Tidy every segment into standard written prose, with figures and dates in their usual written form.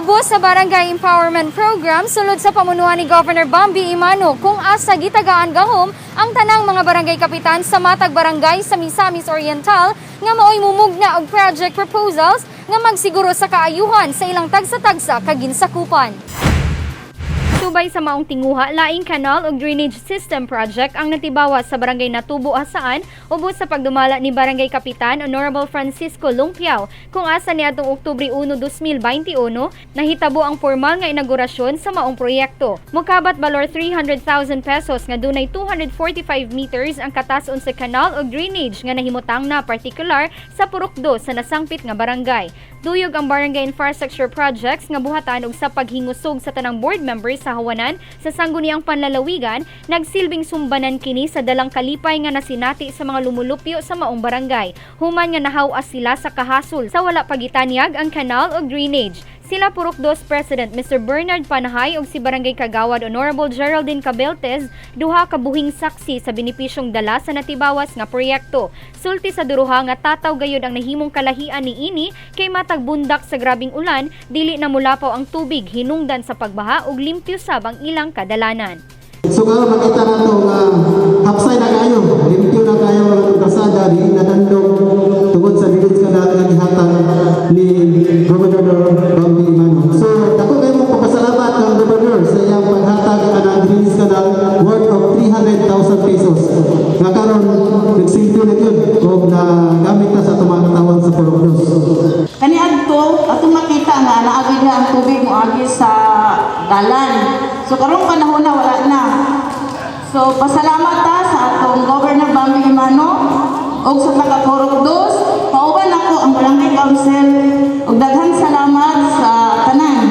Ubos sa Barangay Empowerment Program sulod sa pamunuan ni Governor Bambi Imano kung asa gitagaan gahom ang tanang mga barangay kapitan sa matag barangay sa Misamis Oriental nga maoy mumugna og project proposals nga magsiguro sa kaayuhan sa ilang tagsa-tagsa kaginsakupan. Subay sa maong tinguha, laing kanal o drainage system project ang natibawa sa barangay Natubo, Hasaan, ubos sa pagdumala ni Barangay Kapitan Honorable Francisco Lumpiao kung asa ni atong Oktubre 1, 2021, nahitabo ang formal nga inaugurasyon sa maong proyekto. Mukabat balor 300,000 pesos nga dunay 245 meters ang katason sa kanal o drainage nga nahimutang na partikular sa Purukdo sa nasangpit nga barangay. Duyog ang Barangay Infrastructure Projects nga buhatan og sa paghingusog sa tanang board members sa Hawanan sa sangguniang panlalawigan, nagsilbing sumbanan kini sa dalang kalipay nga nasinati sa mga lumulupyo sa maong barangay. Human nga nahawas sila sa kahasol sa wala pagitanyag ang kanal o drainage. Sila Purukdos President Mr. Bernard Panahay ug si Barangay Kagawad Honorable Geraldine Cabeltes duha ka buhing saksi sa benepisyong dala sa natibawas nga proyekto. Sulti sa duruha nga tataw gayud ang nahimong kalahian niini kay matag bundak sa grabing ulan, dili na mulapaw ang tubig hinungdan sa pagbaha ug limpyo sab ang ilang kadalanan. So karon makita nato nga hapsay na kayo, limpyo na kayo ang kalsada di nadandog tungod sa village kanal nga gihatag ni Governor Bambi Imano. So dako kayo mo pasalamat ang Governor sa iyang paghatag kanang village kanal worth of 300,000 pesos. Nga karon nagsilbi na yun o nagamit na sa tumatawag sa Purokdos. Kani adto ato makita nga naagi na ang tubig mo agi sa dalan. So karong panahon na wala na. So pasalamat ta sa atong Governor Bambi Imano ug sa taga Purokdos. Pauban ako ang Barangay Council ug daghang salamat sa tanan.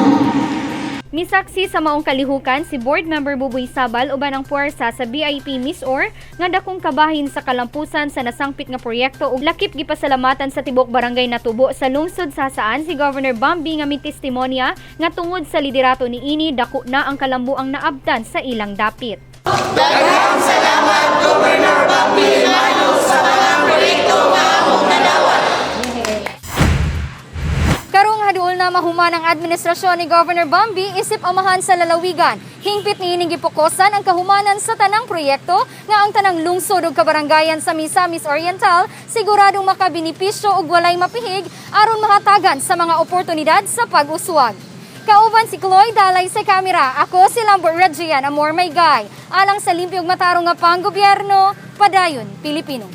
Misaksi sa maong kalihukan si Board Member Buboy Sabal uban ang puwersa sa BIP Miss Or nga dakong kabahin sa kalampusan sa nasangpit nga proyekto ug lakip gipasalamatan sa tibok barangay Natubo sa lungsod sa Hasaan si Governor Bambi nga mitestimonya nga tungod sa liderato niini dako na ang kalambuang naabtan sa ilang dapit. Daghang salamat Governor Bambi Imano sa mga proyekto nga among nadawat. Karong haduol na mahuman ang administrasyon ni Governor Bambi isip amahan sa lalawigan. Hingpit niining gipokosan ang kahumanan sa tanang proyekto nga ang tanang lungsod ug kabarangayan sa Misamis Oriental siguradong makabinipisyo ug walay mapihig aron mahatagan sa mga oportunidad sa pag-uswag. Kauban si Chloe Dalay sa kamera, ako si Lambert Regian Amor Maygay. Alang sa limpyog matarong nga panggobyerno, padayon Pilipino.